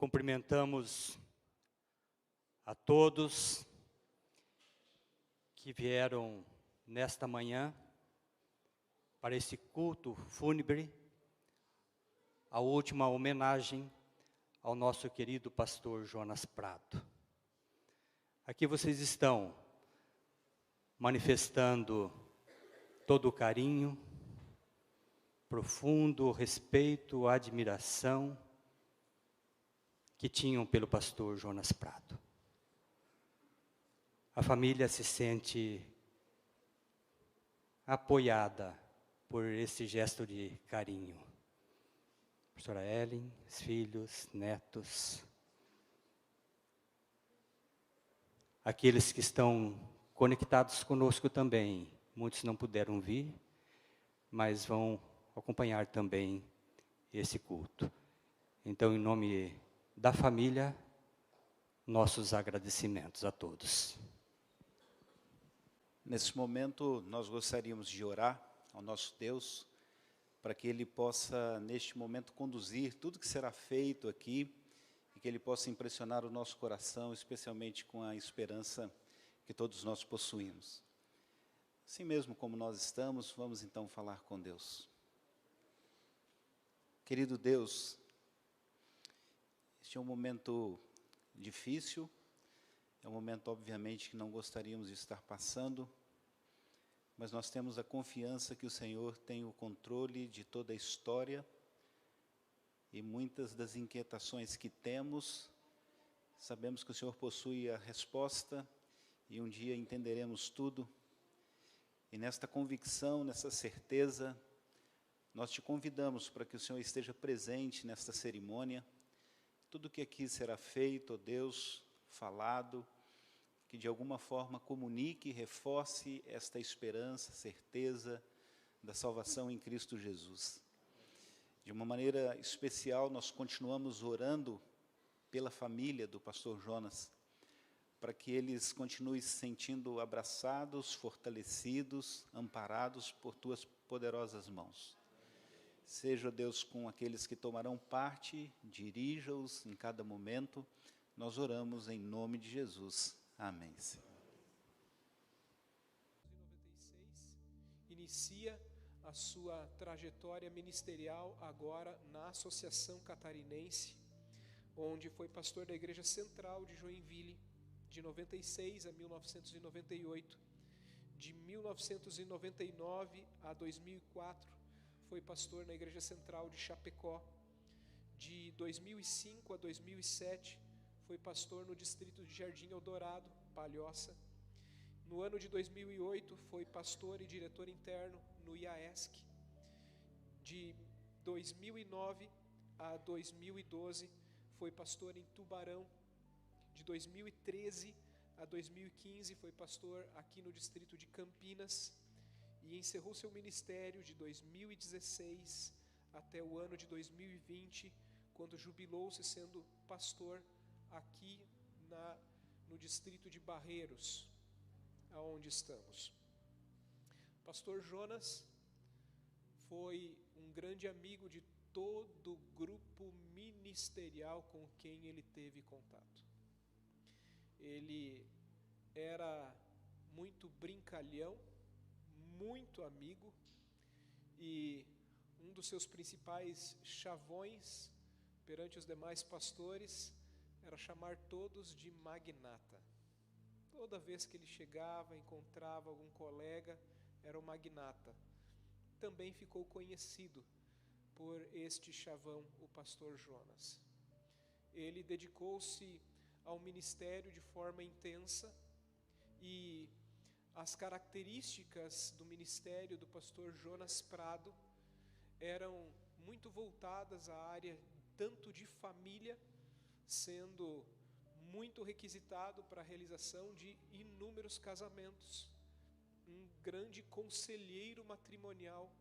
Cumprimentamos a todos que vieram nesta manhã para esse culto fúnebre, a última homenagem ao nosso querido pastor Jonas Prado. Aqui vocês estão manifestando todo o carinho, profundo respeito, admiração que tinham pelo pastor Jonas Prado. A família se sente apoiada por esse gesto de carinho. Professora Ellen, os filhos, netos, aqueles que estão conectados conosco também, muitos não puderam vir, mas vão acompanhar também esse culto. Então, em nome da família, nossos agradecimentos a todos. Nesse momento, nós gostaríamos de orar ao nosso Deus, para que Ele possa, neste momento, conduzir tudo que será feito aqui, e que Ele possa impressionar o nosso coração, especialmente com a esperança que todos nós possuímos. Assim mesmo como nós estamos, vamos então falar com Deus. Querido Deus, este é um momento difícil, é um momento, obviamente, que não gostaríamos de estar passando, mas nós temos a confiança que o Senhor tem o controle de toda a história, e muitas das inquietações que temos, sabemos que o Senhor possui a resposta, e um dia entenderemos tudo, e nesta convicção, nessa certeza, nós te convidamos para que o Senhor esteja presente nesta cerimônia. Tudo que aqui será feito, ó Deus, falado, que de alguma forma comunique e reforce esta esperança, certeza da salvação em Cristo Jesus. De uma maneira especial, nós continuamos orando pela família do pastor Jonas, para que eles continuem se sentindo abraçados, fortalecidos, amparados por tuas poderosas mãos. Seja, Deus, com aqueles que tomarão parte, dirija-os em cada momento. Nós oramos em nome de Jesus. Amém, Senhor. 1996, inicia a sua trajetória ministerial agora na Associação Catarinense, onde foi pastor da Igreja Central de Joinville, de 96 a 1998. De 1999 a 2004, foi pastor na Igreja Central de Chapecó. De 2005 a 2007, foi pastor no distrito de Jardim Eldorado, Palhoça. No ano de 2008, foi pastor e diretor interno no IAESC. De 2009 a 2012, foi pastor em Tubarão. De 2013 a 2015, foi pastor aqui no distrito de Campinas. E encerrou seu ministério de 2016 até o ano de 2020, quando jubilou-se sendo pastor aqui no distrito de Barreiros, aonde estamos. Pastor Jonas foi um grande amigo de todo o grupo ministerial com quem ele teve contato. Ele era muito brincalhão, muito amigo, e um dos seus principais chavões perante os demais pastores era chamar todos de magnata. Toda vez que ele chegava, encontrava algum colega, era o magnata. Também ficou conhecido por este chavão, o pastor Jonas. Ele dedicou-se ao ministério de forma intensa, e as características do ministério do pastor Jonas Prado eram muito voltadas à área tanto de família, sendo muito requisitado para a realização de inúmeros casamentos, um grande conselheiro matrimonial,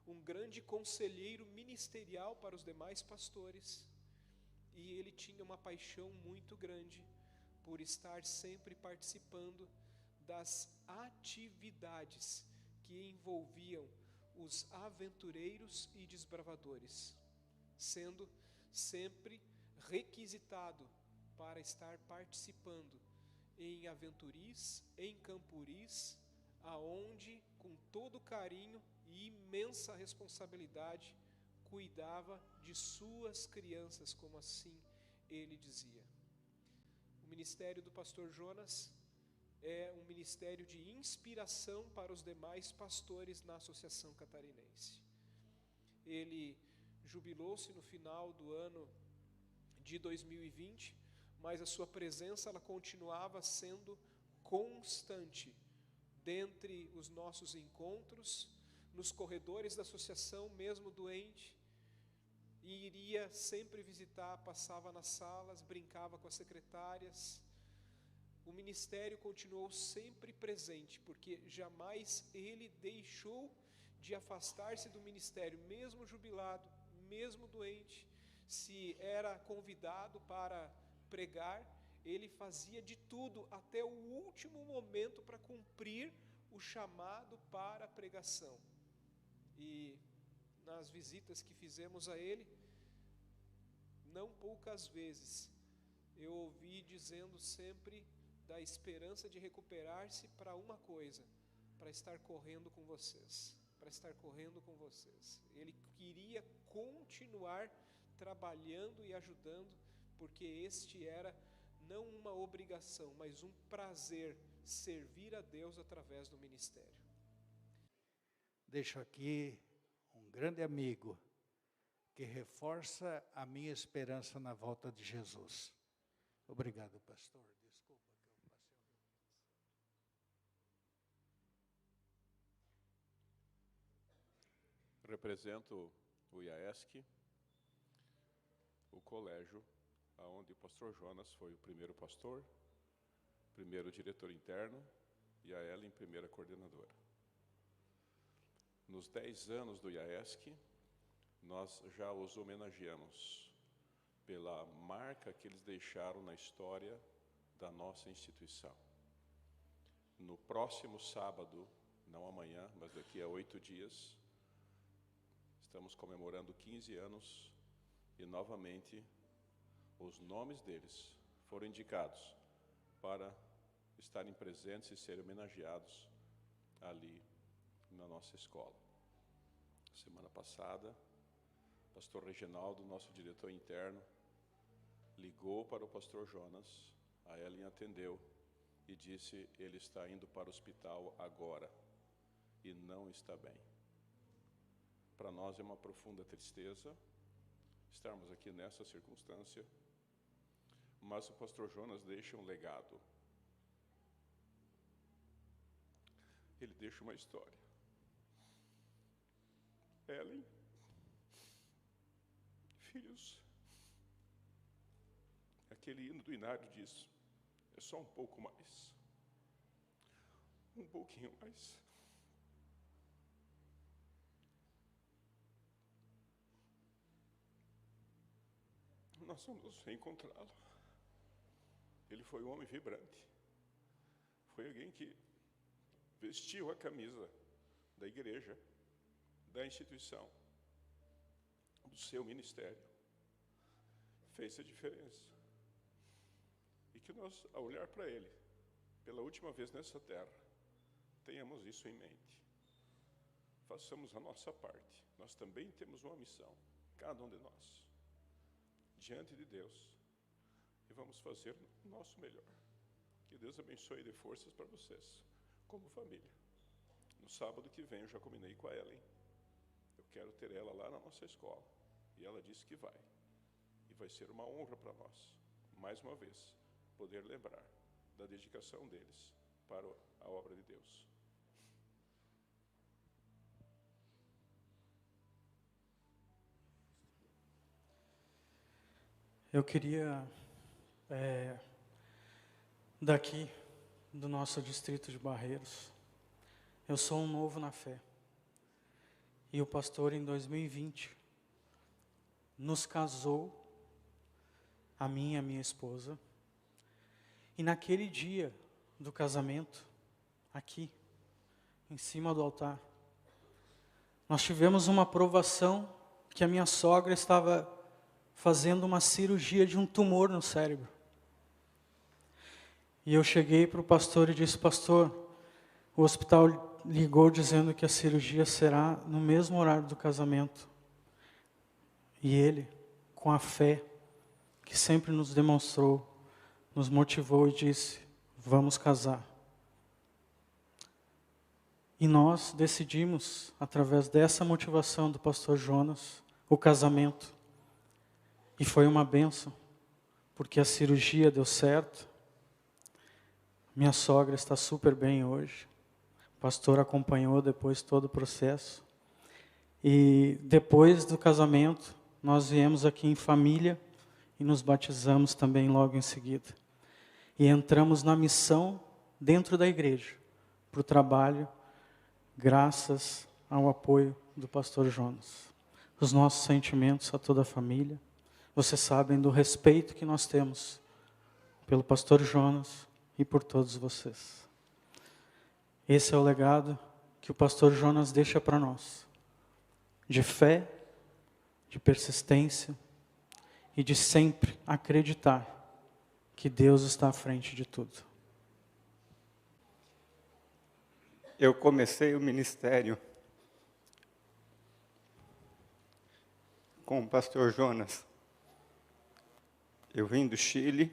um grande conselheiro ministerial para os demais pastores, e ele tinha uma paixão muito grande por estar sempre participando das atividades que envolviam os aventureiros e desbravadores, sendo sempre requisitado para estar participando em Aventuris, em Campuris, aonde com todo carinho e imensa responsabilidade cuidava de suas crianças, como assim ele dizia. O ministério do pastor Jonas é um ministério de inspiração para os demais pastores na Associação Catarinense. Ele jubilou-se no final do ano de 2020, mas a sua presença ela continuava sendo constante dentre os nossos encontros, nos corredores da associação, mesmo doente, e iria sempre visitar, passava nas salas, brincava com as secretárias. O ministério continuou sempre presente, porque jamais ele deixou de afastar-se do ministério, mesmo jubilado, mesmo doente. Se era convidado para pregar, ele fazia de tudo até o último momento para cumprir o chamado para a pregação. E nas visitas que fizemos a ele, não poucas vezes, eu ouvi dizendo sempre da esperança de recuperar-se para uma coisa, para estar correndo com vocês, para estar correndo com vocês. Ele queria continuar trabalhando e ajudando, porque este era não uma obrigação, mas um prazer servir a Deus através do ministério. Deixo aqui um grande amigo que reforça a minha esperança na volta de Jesus. Obrigado, pastor. Desculpa que eu passei. Represento o IAESC, o colégio onde o pastor Jonas foi o primeiro pastor, primeiro diretor interno, e a Ellen, primeira coordenadora. Nos 10 anos do IAESC, nós já os homenageamos pela marca que eles deixaram na história da nossa instituição. No próximo sábado, não amanhã, mas daqui a 8 dias, estamos comemorando 15 anos e, novamente, os nomes deles foram indicados para estarem presentes e serem homenageados ali na nossa escola. Semana passada, o pastor Reginaldo, nosso diretor interno, ligou para o pastor Jonas, a Ellen atendeu e disse: ele está indo para o hospital agora e não está bem. Para nós é uma profunda tristeza estarmos aqui nessa circunstância, mas o pastor Jonas deixa um legado. Ele deixa uma história. Ellen, filhos, aquele hino do Inário diz: é só um pouco mais, um pouquinho mais. Nós vamos reencontrá-lo. Ele foi um homem vibrante. Foi alguém que vestiu a camisa da igreja, da instituição, do seu ministério. Fez a diferença. E que nós, ao olhar para ele, pela última vez nessa terra, tenhamos isso em mente. Façamos a nossa parte. Nós também temos uma missão, cada um de nós, diante de Deus, e vamos fazer o nosso melhor. Que Deus abençoe e dê forças para vocês, como família. No sábado que vem eu já combinei com a Ellen, eu quero ter ela lá na nossa escola, e ela disse que vai, e vai ser uma honra para nós, mais uma vez, poder lembrar da dedicação deles para a obra de Deus. Eu queria, daqui do nosso distrito de Barreiros, eu sou um novo na fé. E o pastor, em 2020, nos casou, a mim e a minha esposa. E naquele dia do casamento, aqui, em cima do altar, nós tivemos uma provação que a minha sogra estava fazendo uma cirurgia de um tumor no cérebro. E eu cheguei para o pastor e disse: pastor, o hospital ligou dizendo que a cirurgia será no mesmo horário do casamento. E ele, com a fé que sempre nos demonstrou, nos motivou e disse: vamos casar. E nós decidimos, através dessa motivação do pastor Jonas, o casamento. E foi uma bênção, porque a cirurgia deu certo. Minha sogra está super bem hoje. O pastor acompanhou depois todo o processo. E depois do casamento, nós viemos aqui em família e nos batizamos também logo em seguida. E entramos na missão dentro da igreja, para o trabalho, graças ao apoio do pastor Jonas. Os nossos sentimentos a toda a família. Vocês sabem do respeito que nós temos pelo pastor Jonas e por todos vocês. Esse é o legado que o pastor Jonas deixa para nós. De fé, de persistência e de sempre acreditar que Deus está à frente de tudo. Eu comecei o ministério com o pastor Jonas. Eu vim do Chile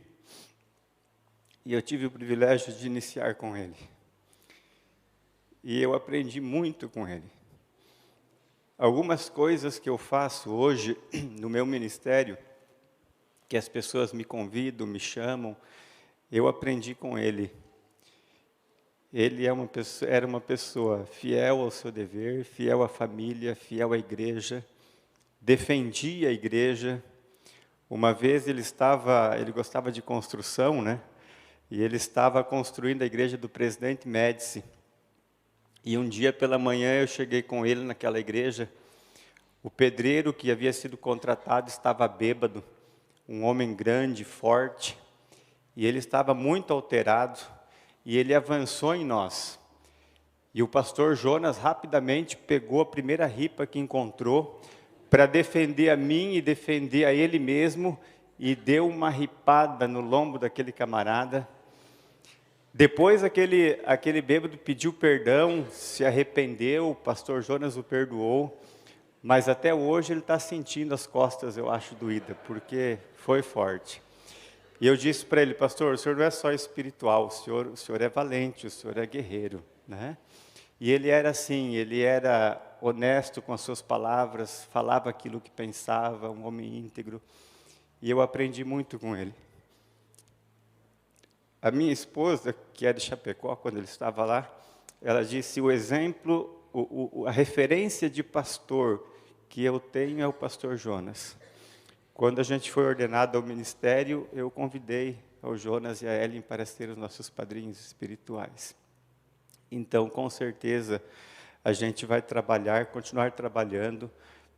e eu tive o privilégio de iniciar com ele. E eu aprendi muito com ele. Algumas coisas que eu faço hoje no meu ministério, que as pessoas me convidam, me chamam, eu aprendi com ele. Ele era uma pessoa fiel ao seu dever, fiel à família, fiel à igreja, defendia a igreja. Uma vez ele gostava de construção, né? E ele estava construindo a igreja do presidente Médici. E um dia pela manhã eu cheguei com ele naquela igreja. O pedreiro que havia sido contratado estava bêbado, um homem grande, forte, e ele estava muito alterado, e ele avançou em nós. E o pastor Jonas rapidamente pegou a primeira ripa que encontrou, para defender a mim e defender a ele mesmo, e deu uma ripada no lombo daquele camarada. Depois aquele bêbado pediu perdão, se arrependeu, o pastor Jonas o perdoou, mas até hoje ele está sentindo as costas, eu acho, doída, porque foi forte. E eu disse para ele: pastor, o senhor não é só espiritual, o senhor é valente, o senhor é guerreiro, né? E ele era assim, ele era honesto com as suas palavras, falava aquilo que pensava, um homem íntegro. E eu aprendi muito com ele. A minha esposa, que é de Chapecó, quando ele estava lá, ela disse: o exemplo, a referência de pastor que eu tenho é o pastor Jonas. Quando a gente foi ordenado ao ministério, eu convidei o Jonas e a Ellen para ser os nossos padrinhos espirituais. Então, com certeza, a gente vai continuar trabalhando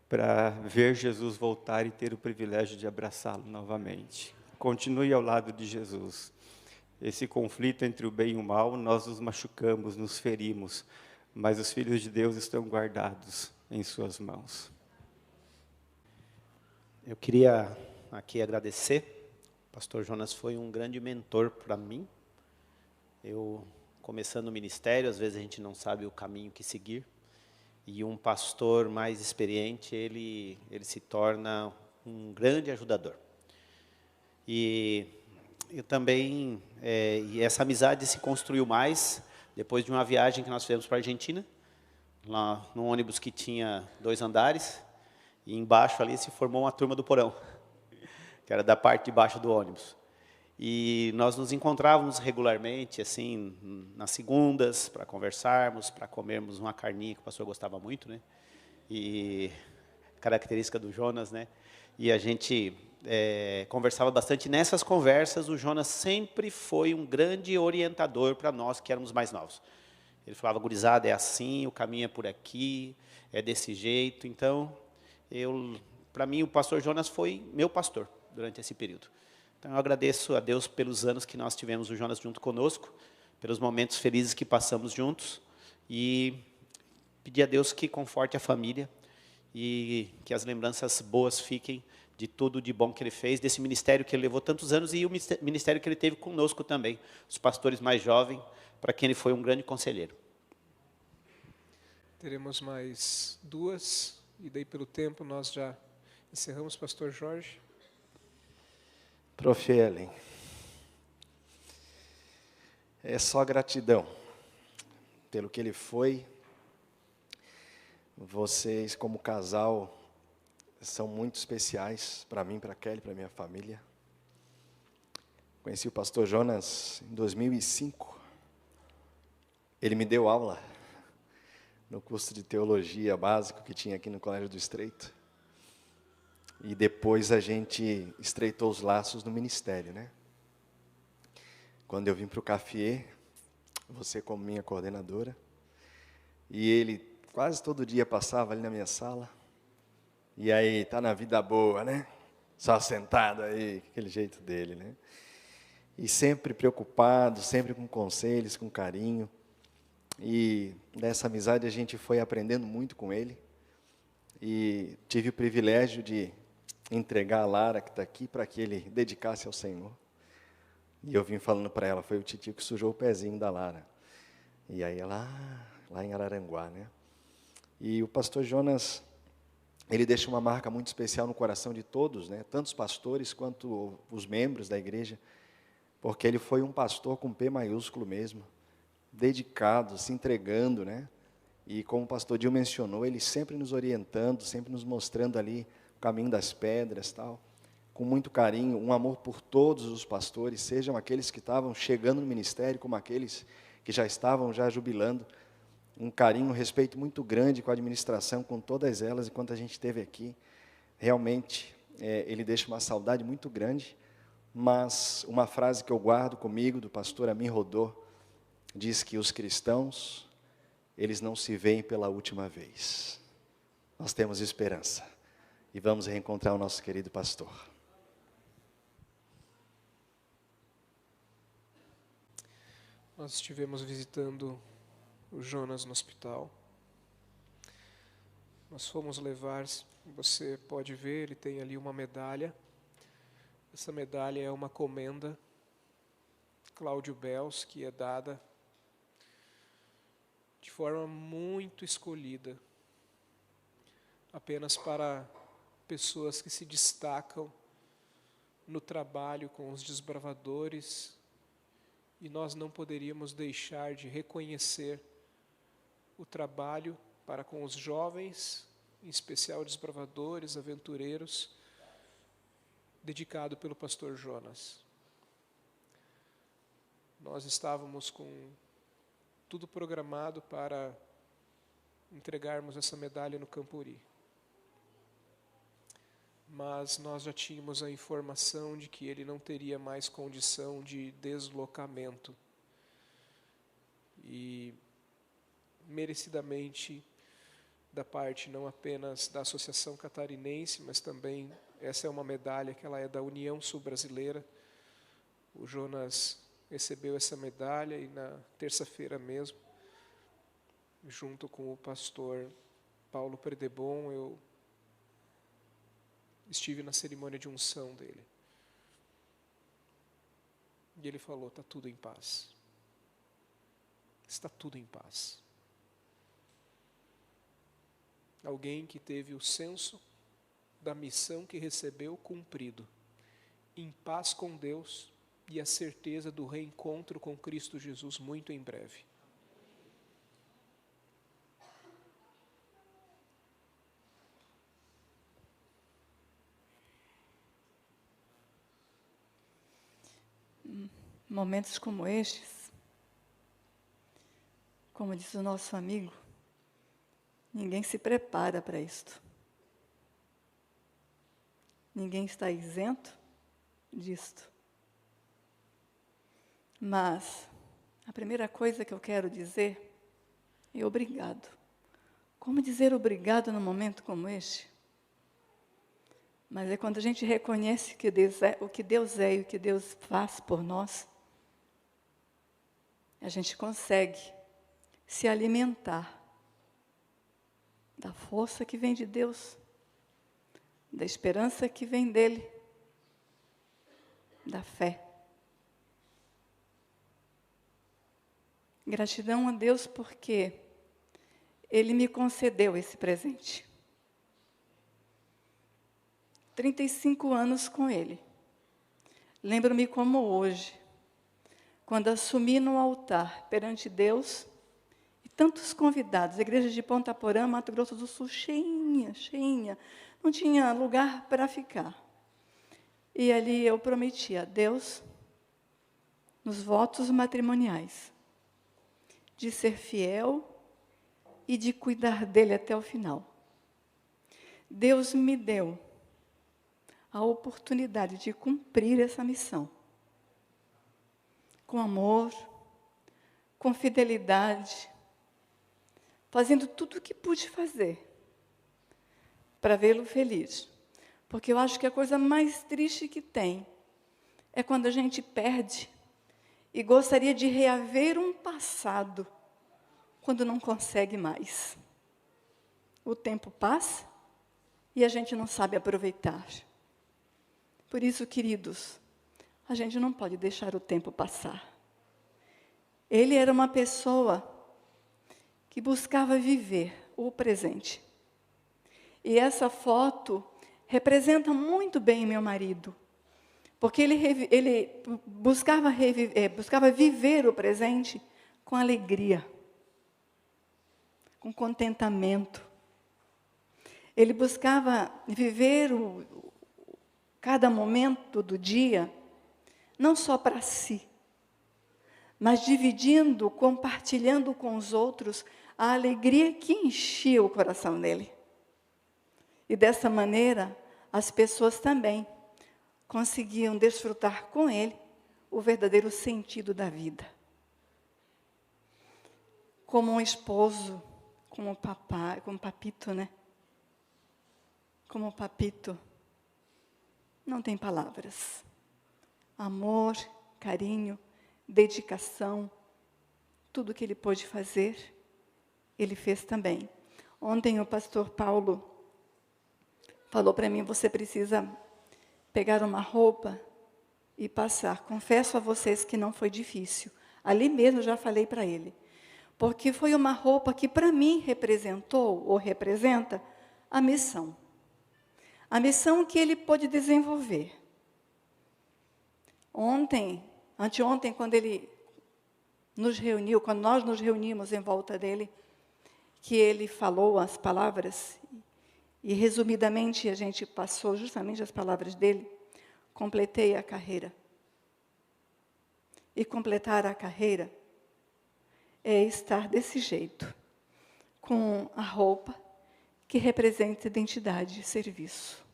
para ver Jesus voltar e ter o privilégio de abraçá-lo novamente. Continue ao lado de Jesus. Esse conflito entre o bem e o mal, nós nos machucamos, nos ferimos, mas os filhos de Deus estão guardados em suas mãos. Eu queria aqui agradecer. O pastor Jonas foi um grande mentor para mim. Eu, começando o ministério, às vezes a gente não sabe o caminho que seguir. E um pastor mais experiente, ele se torna um grande ajudador. E eu também, e essa amizade se construiu mais depois de uma viagem que nós fizemos para a Argentina, lá num ônibus que tinha 2 andares, e embaixo ali se formou uma turma do porão, que era da parte de baixo do ônibus. E nós nos encontrávamos regularmente, assim, nas segundas, para conversarmos, para comermos uma carninha que o pastor gostava muito, né? E característica do Jonas, né? E a gente conversava bastante. Nessas conversas, o Jonas sempre foi um grande orientador para nós que éramos mais novos. Ele falava: gurizada, é assim, o caminho é por aqui, é desse jeito. Então, para mim, o pastor Jonas foi meu pastor durante esse período. Então, eu agradeço a Deus pelos anos que nós tivemos o Jonas junto conosco, pelos momentos felizes que passamos juntos, e pedir a Deus que conforte a família e que as lembranças boas fiquem de tudo de bom que ele fez, desse ministério que ele levou tantos anos e o ministério que ele teve conosco também, os pastores mais jovens, para quem ele foi um grande conselheiro. Teremos mais 2, e daí pelo tempo nós já encerramos. Pastor Jorge. Prof. Ellen, é só gratidão pelo que ele foi. Vocês, como casal, são muito especiais para mim, para a Kelly, para a minha família. Conheci o pastor Jonas em 2005. Ele me deu aula no curso de teologia básico que tinha aqui no Colégio do Estreito. E depois a gente estreitou os laços no ministério, né? Quando eu vim para o Cafié, você como minha coordenadora, e ele quase todo dia passava ali na minha sala. E aí, tá na vida boa, né? Só sentado aí, aquele jeito dele, né? E sempre preocupado, sempre com conselhos, com carinho. E dessa amizade a gente foi aprendendo muito com ele. E tive o privilégio de entregar a Lara, que está aqui, para que ele dedicasse ao Senhor. E eu vim falando para ela, foi o titio que sujou o pezinho da Lara. E aí ela, lá em Araranguá, né? E o pastor Jonas, ele deixa uma marca muito especial no coração de todos, né? Tanto os pastores quanto os membros da igreja, porque ele foi um pastor com P maiúsculo mesmo, dedicado, se entregando, né? E como o pastor Dil mencionou, ele sempre nos orientando, sempre nos mostrando ali o caminho das pedras, tal, com muito carinho, um amor por todos os pastores, sejam aqueles que estavam chegando no ministério, como aqueles que já estavam já jubilando, um carinho, um respeito muito grande com a administração, com todas elas, enquanto a gente esteve aqui. Realmente, ele deixa uma saudade muito grande, mas uma frase que eu guardo comigo, do pastor Amin Rodô, diz que os cristãos, eles não se veem pela última vez. Nós temos esperança e vamos reencontrar o nosso querido pastor. Nós estivemos visitando o Jonas no hospital. Nós fomos levar, você pode ver, ele tem ali uma medalha. Essa medalha é uma comenda Cláudio Bels, que é dada de forma muito escolhida, apenas para pessoas que se destacam no trabalho com os desbravadores, e nós não poderíamos deixar de reconhecer o trabalho para com os jovens, em especial desbravadores, aventureiros, dedicado pelo pastor Jonas. Nós estávamos com tudo programado para entregarmos essa medalha no Campuri. Mas nós já tínhamos a informação de que ele não teria mais condição de deslocamento. E, merecidamente, da parte não apenas da Associação Catarinense, mas também, essa é uma medalha que ela é da União Sul-Brasileira. O Jonas recebeu essa medalha e na terça-feira mesmo, junto com o pastor Paulo Perdebon, eu estive na cerimônia de unção dele. E ele falou, está tudo em paz. Está tudo em paz. Alguém que teve o senso da missão que recebeu cumprido, em paz com Deus e a certeza do reencontro com Cristo Jesus muito em breve. Momentos como estes, como diz o nosso amigo, ninguém se prepara para isto. Ninguém está isento disto. Mas a primeira coisa que eu quero dizer é obrigado. Como dizer obrigado num momento como este? Mas é quando a gente reconhece que Deus é, o que Deus é e o que Deus faz por nós, a gente consegue se alimentar da força que vem de Deus, da esperança que vem dele, da fé. Gratidão a Deus porque Ele me concedeu esse presente. 35 anos com Ele. Lembro-me como hoje, quando assumi no altar perante Deus e tantos convidados, a igreja de Ponta Porã, Mato Grosso do Sul, cheinha, não tinha lugar para ficar. E ali eu prometi a Deus, nos votos matrimoniais, de ser fiel e de cuidar dele até o final. Deus me deu a oportunidade de cumprir essa missão. Com amor, com fidelidade, fazendo tudo o que pude fazer para vê-lo feliz. Porque eu acho que a coisa mais triste que tem é quando a gente perde e gostaria de reaver um passado quando não consegue mais. O tempo passa e a gente não sabe aproveitar. Por isso, queridos, a gente não pode deixar o tempo passar. Ele era uma pessoa que buscava viver o presente. E essa foto representa muito bem meu marido, porque ele buscava viver o presente com alegria, com contentamento. Ele buscava viver cada momento do dia, não só para si, mas dividindo, compartilhando com os outros a alegria que enchia o coração dele. E dessa maneira, as pessoas também conseguiam desfrutar com ele o verdadeiro sentido da vida. Como um esposo, como um papai, como um papito, né? Como um papito. Não tem palavras. Amor, carinho, dedicação, tudo que ele pôde fazer, ele fez também. Ontem o pastor Paulo falou para mim, você precisa pegar uma roupa e passar. Confesso a vocês que não foi difícil. Ali mesmo eu já falei para ele. Porque foi uma roupa que para mim representou, ou representa, a missão. A missão que ele pôde desenvolver. Anteontem, quando ele nos reuniu, quando nós nos reunimos em volta dele, que ele falou as palavras, e resumidamente a gente passou justamente as palavras dele, completei a carreira. E completar a carreira é estar desse jeito, com a roupa que representa identidade e serviço.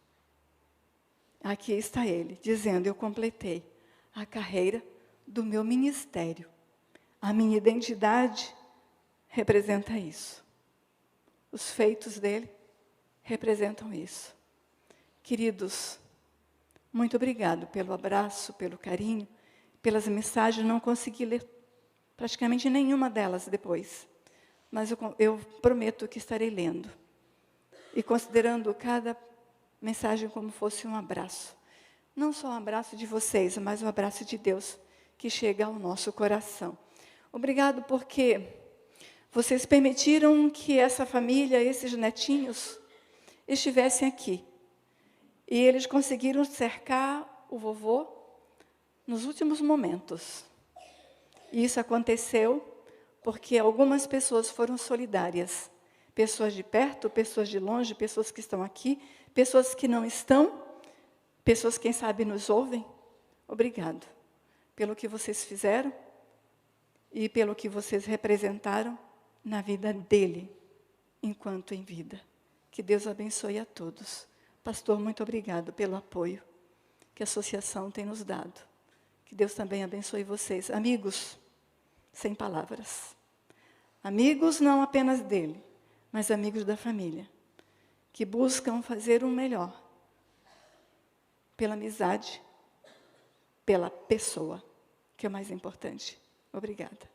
Aqui está ele, dizendo, eu completei a carreira do meu ministério. A minha identidade representa isso. Os feitos dele representam isso. Queridos, muito obrigado pelo abraço, pelo carinho, pelas mensagens. Não consegui ler praticamente nenhuma delas depois, mas eu prometo que estarei lendo. E considerando cada mensagem como fosse um abraço. Não só um abraço de vocês, mas um abraço de Deus que chega ao nosso coração. Obrigado porque vocês permitiram que essa família, esses netinhos, estivessem aqui. E eles conseguiram cercar o vovô nos últimos momentos. E isso aconteceu porque algumas pessoas foram solidárias. Pessoas de perto, pessoas de longe, pessoas que estão aqui, pessoas que não estão, pessoas, quem sabe, nos ouvem. Obrigado pelo que vocês fizeram e pelo que vocês representaram na vida dele, enquanto em vida. Que Deus abençoe a todos. Pastor, muito obrigado pelo apoio que a associação tem nos dado. Que Deus também abençoe vocês. Amigos, sem palavras. Amigos não apenas dele, mas amigos da família, que buscam fazer o melhor pela amizade, pela pessoa, que é o mais importante. Obrigada.